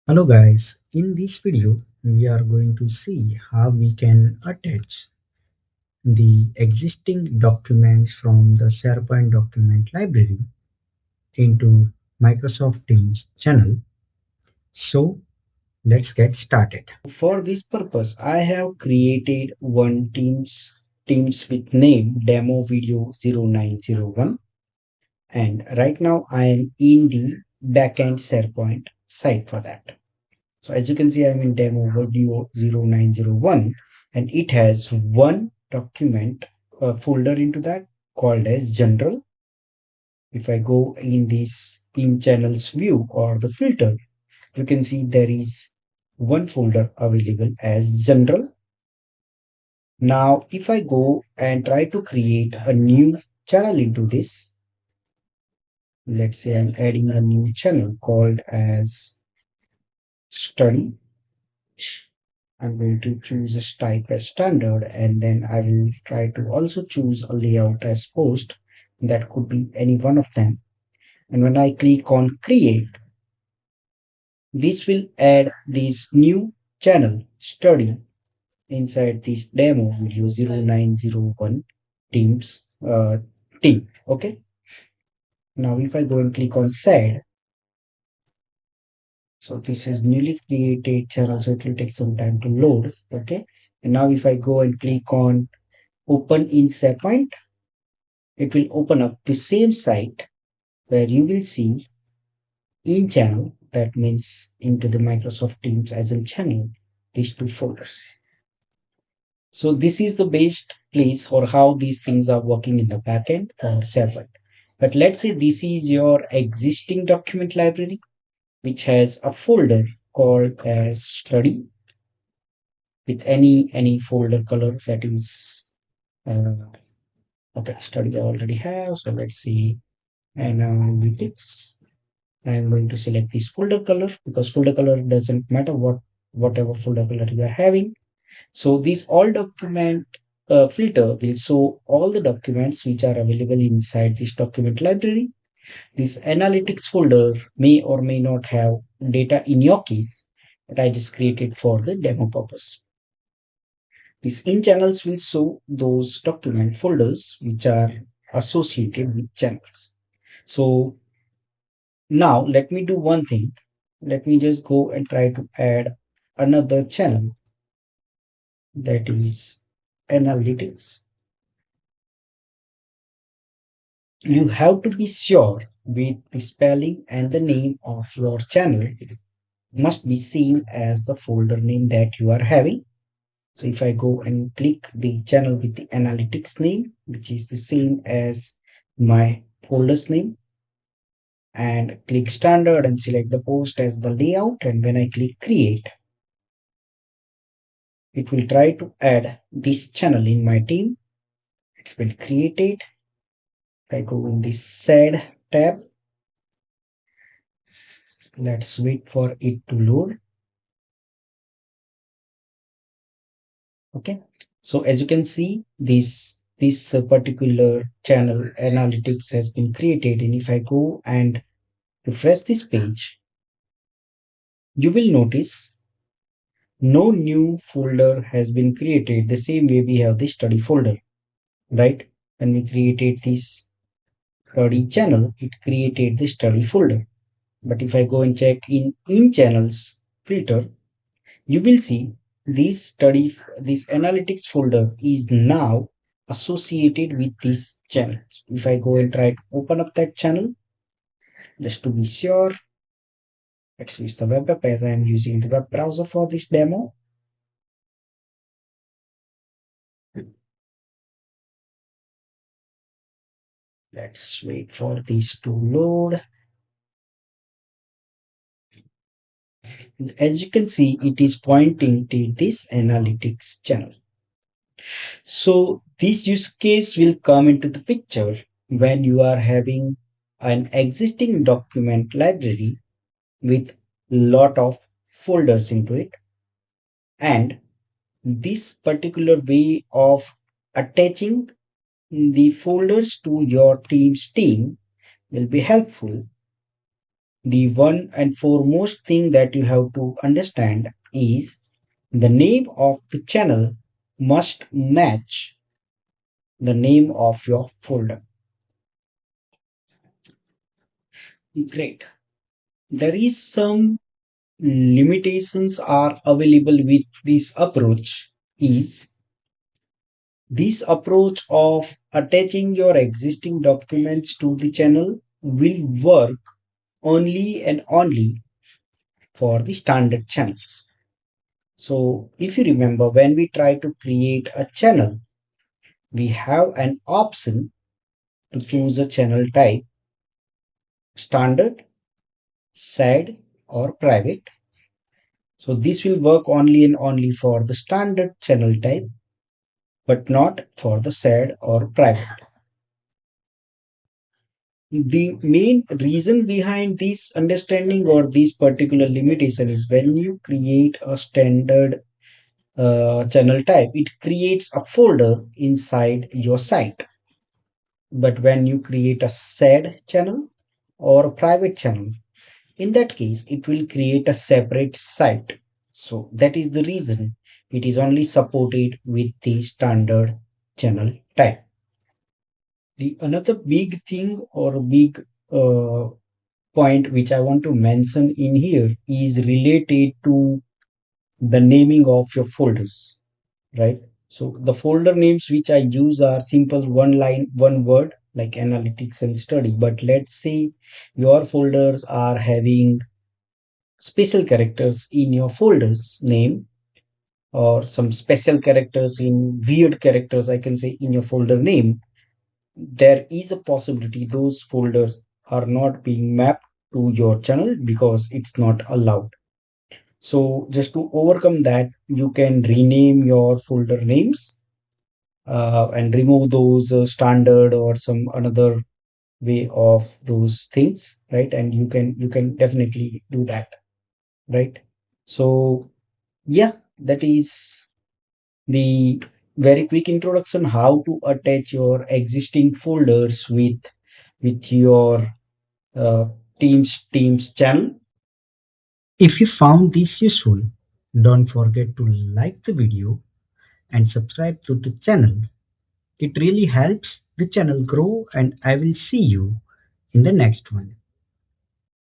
Hello guys, in this video we are going to see how we can attach the existing documents from the SharePoint document library into Microsoft Teams channel. So let's get started. For this purpose, I have created one Teams with name demo video 0901, and right now I am in the backend SharePoint site for that. So as you can see, I'm in demo video 0901 and it has one document folder into that called as general. If I go in this in channels view or the filter, you can see there is one folder available as general. Now, if I go and try to create a new channel into this, let's say I'm adding a new channel called as study. I'm going to choose this type as standard, and then I will try to also choose a layout as post. That could be any one of them. And when I click on create, this will add this new channel study inside this demo video 0901 teams team. Okay. Now if I go and click on send, so this is newly created channel, so it will take some time to load. Okay. And now if I go and click on open in SharePoint, it will open up the same site where you will see in channel, that means into the Microsoft Teams as a channel, these two folders. So this is the best place for how these things are working in the backend for SharePoint. But let's say this is your existing document library, which has a folder called as study with any folder color that is uh, okay. Study I already have, so let's see. And analytics, I'm going to select this folder color because folder color doesn't matter whatever folder color you are having. So this all document filter will show all the documents which are available inside this document library. This analytics folder may or may not have data in your case, but I just created for the demo purpose. These in channels will show those document folders which are associated with channels. So now let me do one thing. Let me just go and try to add another channel, that is analytics. You have to be sure with the spelling and the name of your channel must be same as the folder name that you are having. So if I go and click the channel with the analytics name, which is the same as my folder's name, and click standard and select the post as the layout, and when I click create, it will try to add this channel in my team. It's been created. I go in this SAD tab. Let's wait for it to load. Okay. So as you can see, this particular channel analytics has been created. And if I go and refresh this page, you will notice no new folder has been created. The same way we have the study folder, right? When we created this study channel, it created the study folder. But if I go and check in channels filter, you will see this analytics folder is now associated with this channel. If I go and try to open up that channel, just to be sure, let's use the web app as I am using the web browser for this demo. Let's wait for this to load. As you can see, it is pointing to this analytics channel. So this use case will come into the picture when you are having an existing document library with lot of folders into it, and this particular way of attaching the folders to your team's team will be helpful the one and foremost thing that you have to understand is the name of the channel must match the name of your folder. Great. There is some limitations are available with this approach is this approach of attaching your existing documents to the channel will work only and only for the standard channels. So if you remember, when we try to create a channel, we have an option to choose a channel type: standard, shared, or private. So this will work only and only for the standard channel type, but not for the shared or private. The main reason behind this understanding or this particular limitation is when you create a standard channel type, it creates a folder inside your site. But when you create a shared channel or a private channel, in that case, it will create a separate site. So that is the reason it is only supported with the standard channel type. The another big thing or a big point which I want to mention in here is related to the naming of your folders, right? So the folder names which I use are simple one line, one word like analytics and study. But let's say your folders are having special characters in your folders name or some special characters in weird characters, I can say, in your folder name. There is a possibility those folders are not being mapped to your channel because it's not allowed. So just to overcome that, you can rename your folder names and remove those standard or some another way of those things, right? And you can definitely do that, right? So yeah, that is the very quick introduction how to attach your existing folders with your uh, Teams channel. If you found this useful, don't forget to like the video and subscribe to the channel. It really helps the channel grow, and I will see you in the next one.